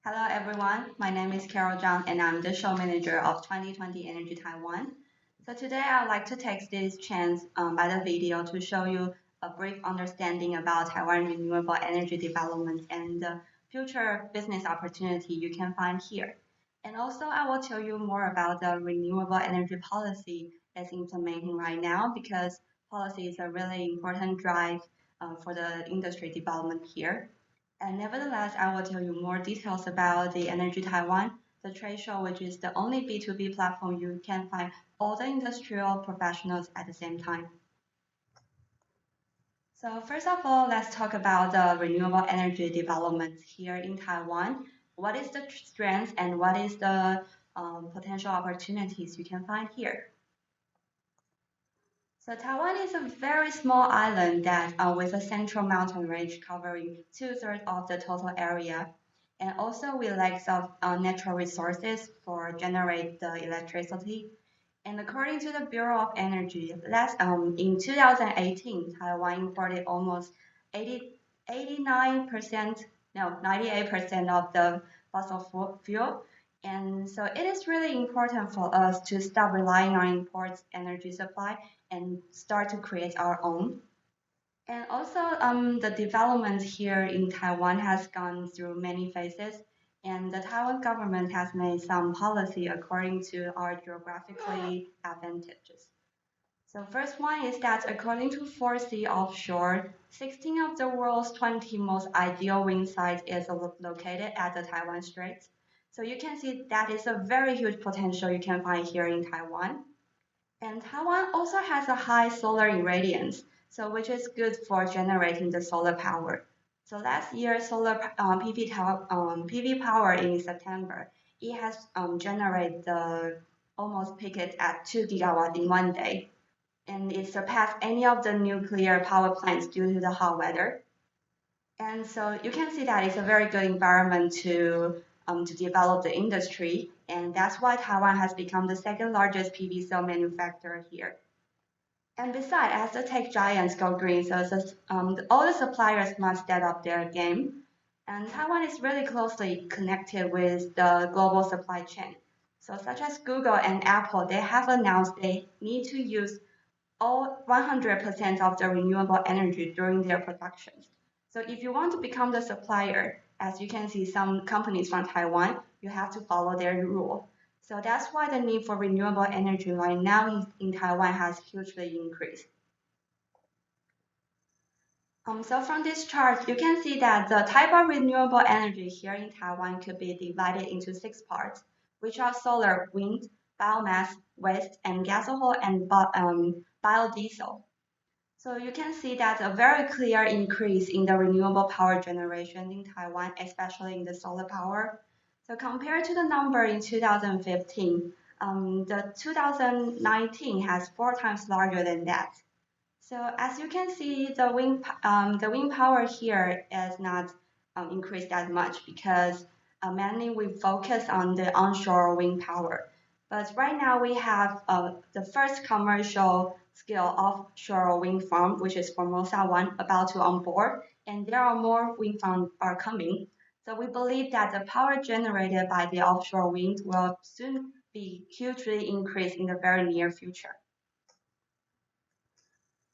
Hello everyone, my name is Carol Zhang and I'm the show manager of 2020 Energy Taiwan. So today I'd like to take this chance by the video to show you a brief understanding about Taiwan renewable energy development and the future business opportunity you can find here. And also I will tell you more about the renewable energy policy that's implementing right now because policy is a really important drive for the industry development here. And nevertheless, I will tell you more details about the Energy Taiwan, the trade show, which is the only B2B platform you can find all the industrial professionals at the same time. So first of all, let's talk about the renewable energy development here in Taiwan. What is the strength and what is the potential opportunities you can find here? So Taiwan is a very small island that with a central mountain range covering two-thirds of the total area. And also we lack of natural resources for generate the electricity. And according to the Bureau of Energy, in 2018, Taiwan imported almost 89%, no, 98% of the fossil fuel. And so it is really important for us to stop relying on imports energy supply and start to create our own. And also, the development here in Taiwan has gone through many phases, and the Taiwan government has made some policy according to our geographically advantages. So first one is that according to 4C Offshore, 16 of the world's 20 most ideal wind sites is located at the Taiwan Straits. So you can see that is a very huge potential you can find here in Taiwan. And Taiwan also has a high solar irradiance, so which is good for generating the solar power. So last year, solar PV power in September, it has generated the almost peaked at 2 gigawatts in one day, and it surpassed any of the nuclear power plants due to the hot weather. And so you can see that it's a very good environment to develop the industry. And that's why Taiwan has become the second largest PV cell manufacturer here. And besides, as the tech giants go green, all the suppliers must step up their game. And Taiwan is really closely connected with the global supply chain. So such as Google and Apple, they have announced they need to use all 100% of the renewable energy during their productions. So if you want to become the supplier, as you can see some companies from Taiwan, you have to follow their rule. So that's why the need for renewable energy right now in Taiwan has hugely increased. So from this chart, you can see that the type of renewable energy here in Taiwan could be divided into six parts, which are solar, wind, biomass, waste, and gasohol and biodiesel. So you can see that a very clear increase in the renewable power generation in Taiwan, especially in the solar power. So compared to the number in 2015, the 2019 has four times larger than that. So as you can see, the wind power here is not increased that much because mainly we focus on the onshore wind power. But right now we have the first commercial scale offshore wind farm, which is Formosa 1, about to onboard, and there are more wind farms are coming. So we believe that the power generated by the offshore wind will soon be hugely increased in the very near future.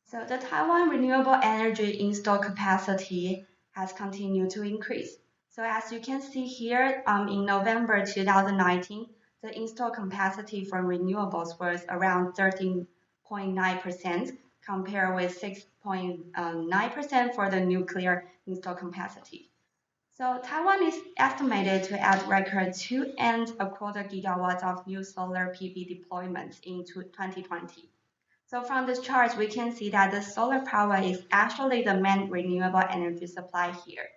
So the Taiwan renewable energy install capacity has continued to increase. So as you can see here, in November 2019, the install capacity for renewables was around 13.9% compared with 6.9% for the nuclear install capacity. So Taiwan is estimated to add record 2.25 gigawatts of new solar PV deployments in 2020. So from this chart, we can see that the solar power is actually the main renewable energy supply here.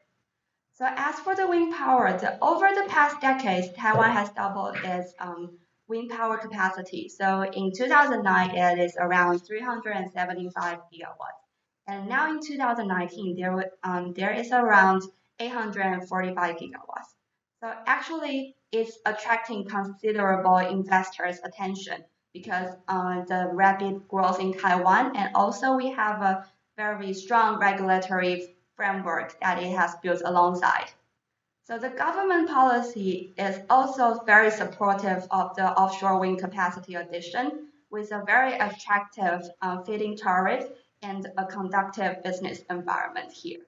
So as for the wind power, over the past decades, Taiwan has doubled its wind power capacity. So in 2009, it is around 375 gigawatts. And now in 2019, there is around 845 gigawatts. So actually, it's attracting considerable investors' attention because the rapid growth in Taiwan, and also we have a very strong regulatory framework that it has built alongside. So the government policy is also very supportive of the offshore wind capacity addition with a very attractive feed-in tariff and a conducive business environment here.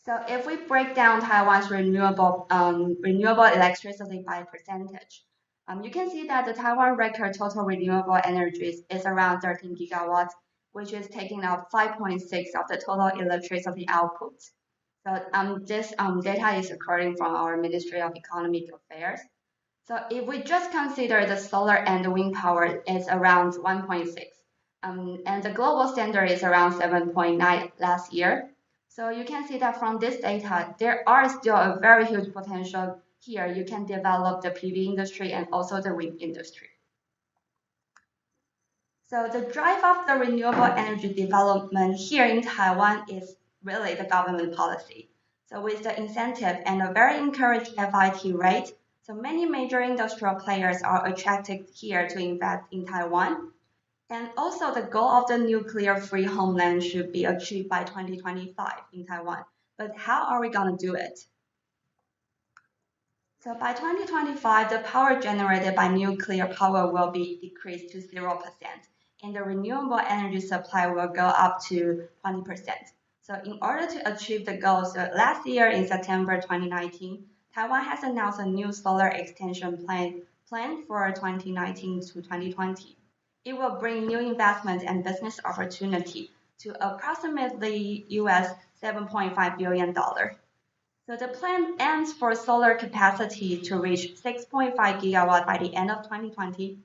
So if we break down Taiwan's renewable electricity by percentage, you can see that the Taiwan record total renewable energies is around 13 gigawatts, which is taking up 5.6 of the total electricity output. So this data is according from our Ministry of Economic Affairs. So if we just consider the solar and the wind power is around 1.6, and the global standard is around 7.9 last year. So you can see that from this data, there are still a very huge potential here. You can develop the PV industry and also the wind industry. So the drive of the renewable energy development here in Taiwan is really the government policy. So with the incentive and a very encouraged FIT rate, so many major industrial players are attracted here to invest in Taiwan. And also the goal of the nuclear-free homeland should be achieved by 2025 in Taiwan. But how are we going to do it? So by 2025, the power generated by nuclear power will be decreased to 0%, and the renewable energy supply will go up to 20%. So in order to achieve the goals, last year in September 2019, Taiwan has announced a new solar extension plan for 2019 to 2020. It will bring new investment and business opportunity to approximately US $7.5 billion. So the plan aims for solar capacity to reach 6.5 gigawatt by the end of 2020.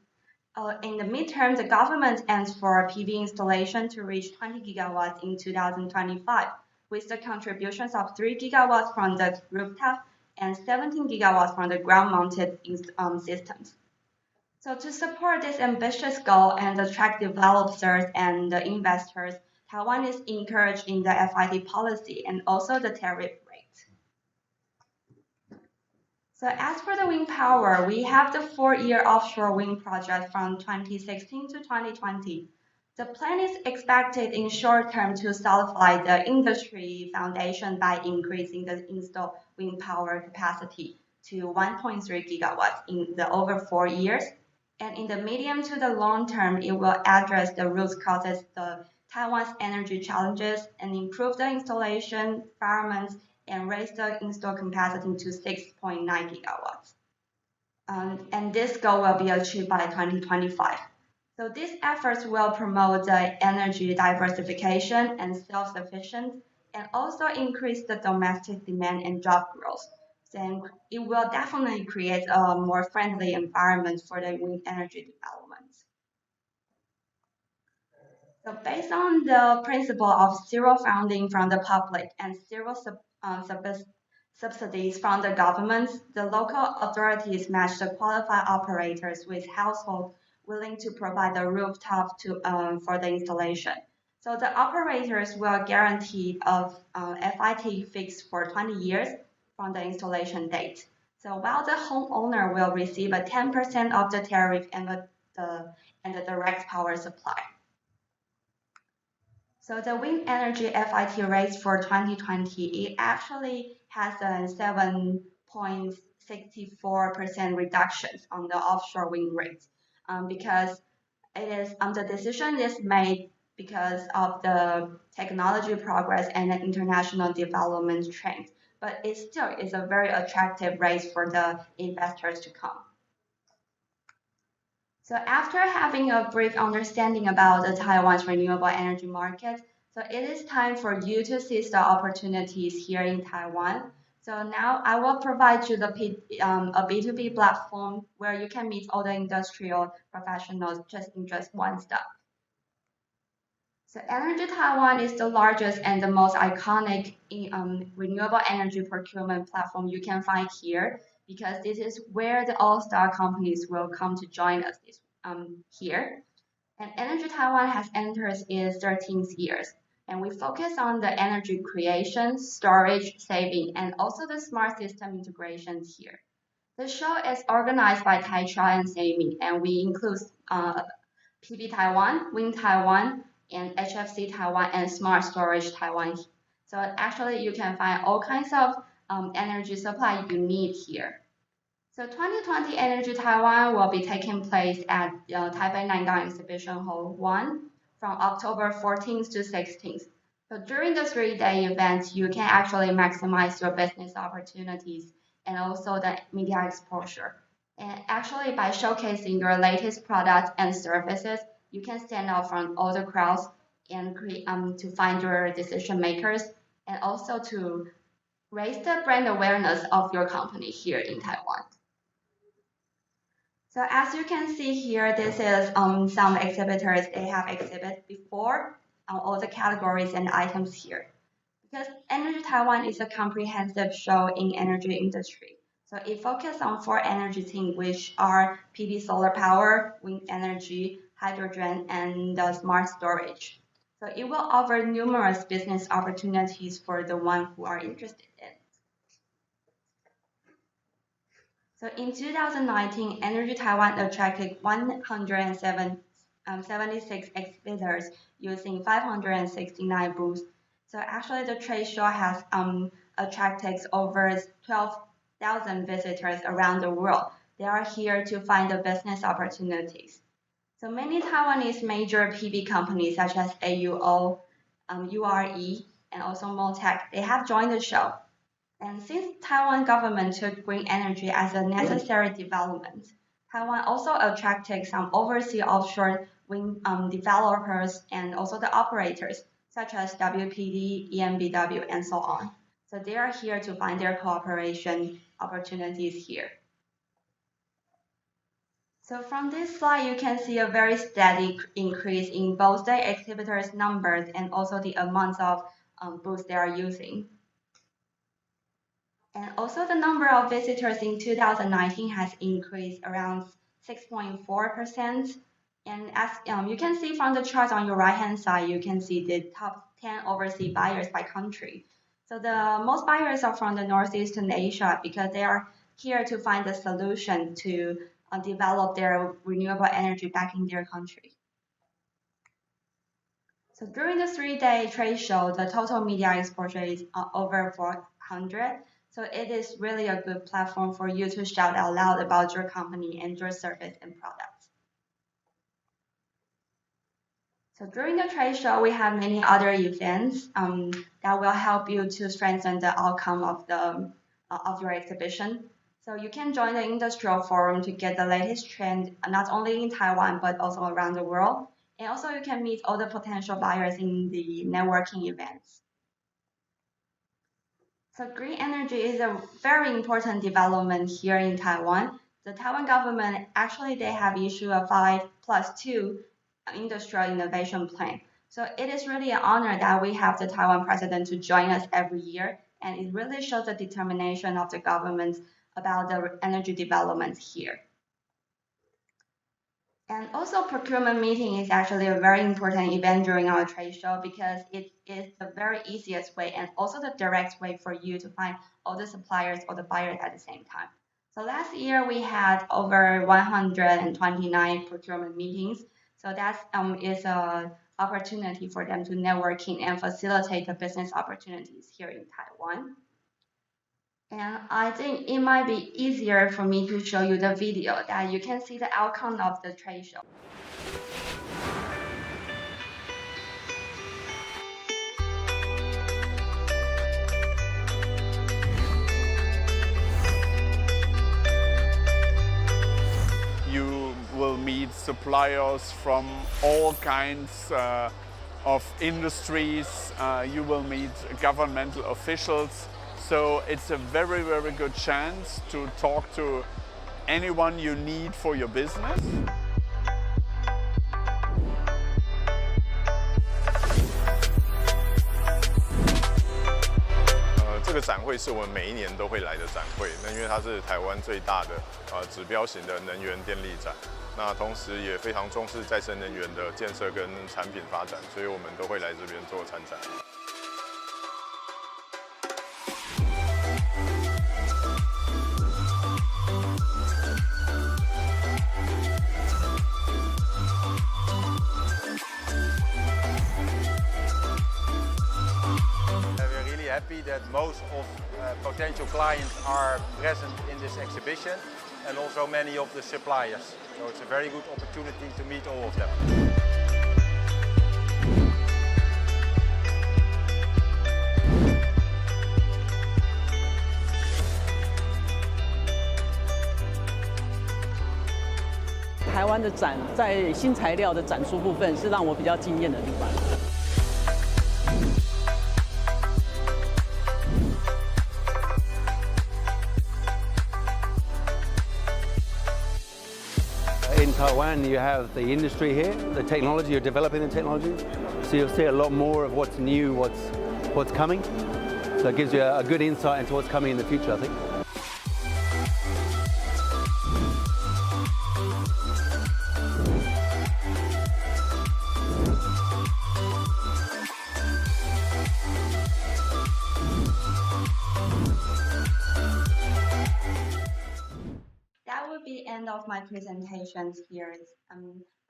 In the midterm, the government aims for PV installation to reach 20 gigawatts in 2025, with the contributions of 3 gigawatts from the rooftop and 17 gigawatts from the ground-mounted systems. So to support this ambitious goal and attract developers and the investors, Taiwan is encouraged in the FIT policy and also the tariff rate. So as for the wind power, we have the 4-year offshore wind project from 2016 to 2020. The plan is expected in short term to solidify the industry foundation by increasing the installed wind power capacity to 1.3 gigawatts in the over 4 years. And in the medium to the long term, it will address the root causes of Taiwan's energy challenges and improve the installation environment and raise the installed capacity to 6.9 gigawatts. And this goal will be achieved by 2025. So these efforts will promote the energy diversification and self-sufficiency and also increase the domestic demand and job growth. Then it will definitely create a more friendly environment for the wind energy development. So based on the principle of zero funding from the public and zero subsidies from the government, the local authorities match the qualified operators with households willing to provide the rooftop for the installation. So the operators will guarantee a FIT fixed for 20 years from the installation date. So while the homeowner will receive a 10% of the tariff and the direct power supply. So the wind energy FIT rates for 2020, it actually has a 7.64% reduction on the offshore wind rates because the decision is made because of the technology progress and the international development trends. But it still is a very attractive rate for the investors to come. So after having a brief understanding about the Taiwan's renewable energy market, so it is time for you to seize the opportunities here in Taiwan. So now I will provide you a B2B platform where you can meet all the industrial professionals just in just one stop. So Energy Taiwan is the largest and the most iconic renewable energy procurement platform you can find here because this is where the all-star companies will come to join us here. And Energy Taiwan has entered its 13th years, and we focus on the energy creation, storage, saving, and also the smart system integrations here. The show is organized by Taicha and Sami, and we include PV Taiwan, Wind Taiwan, and HFC Taiwan and Smart Storage Taiwan. So actually you can find all kinds of energy supply you need here. So 2020 Energy Taiwan will be taking place at Taipei Nangang Exhibition Hall 1 from October 14th to 16th. So during the 3-day event, you can actually maximize your business opportunities and also the media exposure. And actually, by showcasing your latest products and services, you can stand out from all the crowds and to find your decision makers and also to raise the brand awareness of your company here in Taiwan. So as you can see here, this is some exhibitors they have exhibited before on all the categories and items here. Because Energy Taiwan is a comprehensive show in energy industry. So it focuses on 4 energy themes, which are PV solar power, wind energy, hydrogen, and smart storage. So it will offer numerous business opportunities for the one who are interested in. So in 2019, Energy Taiwan attracted 176 exhibitors using 569 booths. So actually the trade show has attracted over 12,000 visitors around the world. They are here to find the business opportunities. So many Taiwanese major PV companies such as AUO, URE, and also Moltech, they have joined the show. And since Taiwan government took green energy as a necessary development, Taiwan also attracted some overseas offshore wind developers and also the operators, such as WPD, EMBW, and so on. So they are here to find their cooperation opportunities here. So from this slide, you can see a very steady increase in both the exhibitors' numbers and also the amounts of booths they are using. And also the number of visitors in 2019 has increased around 6.4%. And as you can see from the chart on your right-hand side, you can see the top 10 overseas buyers by country. So the most buyers are from the Northeastern Asia because they are here to find a solution to develop their renewable energy back in their country. So during the 3-day trade show, the total media exposure is over 400. So it is really a good platform for you to shout out loud about your company and your service and products. So during the trade show, we have many other events that will help you to strengthen the outcome of your exhibition. So you can join the industrial forum to get the latest trend, not only in Taiwan, but also around the world. And also you can meet all the potential buyers in the networking events. So green energy is a very important development here in Taiwan. The Taiwan government, actually they have issued a 5+2 industrial innovation plan. So it is really an honor that we have the Taiwan president to join us every year. And it really shows the determination of the government about the energy development here. And also procurement meeting is actually a very important event during our trade show because it is the very easiest way and also the direct way for you to find all the suppliers or the buyers at the same time. So last year we had over 129 procurement meetings. So that is an opportunity for them to networking and facilitate the business opportunities here in Taiwan. And I think it might be easier for me to show you the video that you can see the outcome of the trade show. You will meet suppliers from all kinds of industries. You will meet governmental officials. So it's a very, very good chance to talk to anyone you need for your business. 这个展会是我们每一年都会来的展会，那因为它是台湾最大的指标型的能源电力展，那同时也非常重视再生能源的建设跟产品发展，所以我们都会来这边做参展。 happy happy that most of potential clients are present in this exhibition, and also many of the suppliers. So it's a very good opportunity to meet all of them.台湾的展在新材料的展出部分是让我比较惊艳的地方。In Taiwan, you have the industry here, the technology, you're developing the technology. So you'll see a lot more of what's new, what's coming. So it gives you a good insight into what's coming in the future, I think. That would be the end of my presentations here.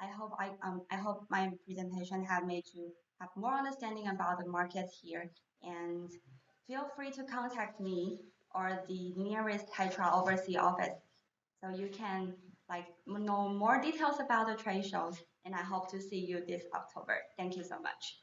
I hope my presentation have made you have more understanding about the market here. And feel free to contact me or the nearest TaiTra overseas office, so you can know more details about the trade shows. And I hope to see you this October. Thank you so much.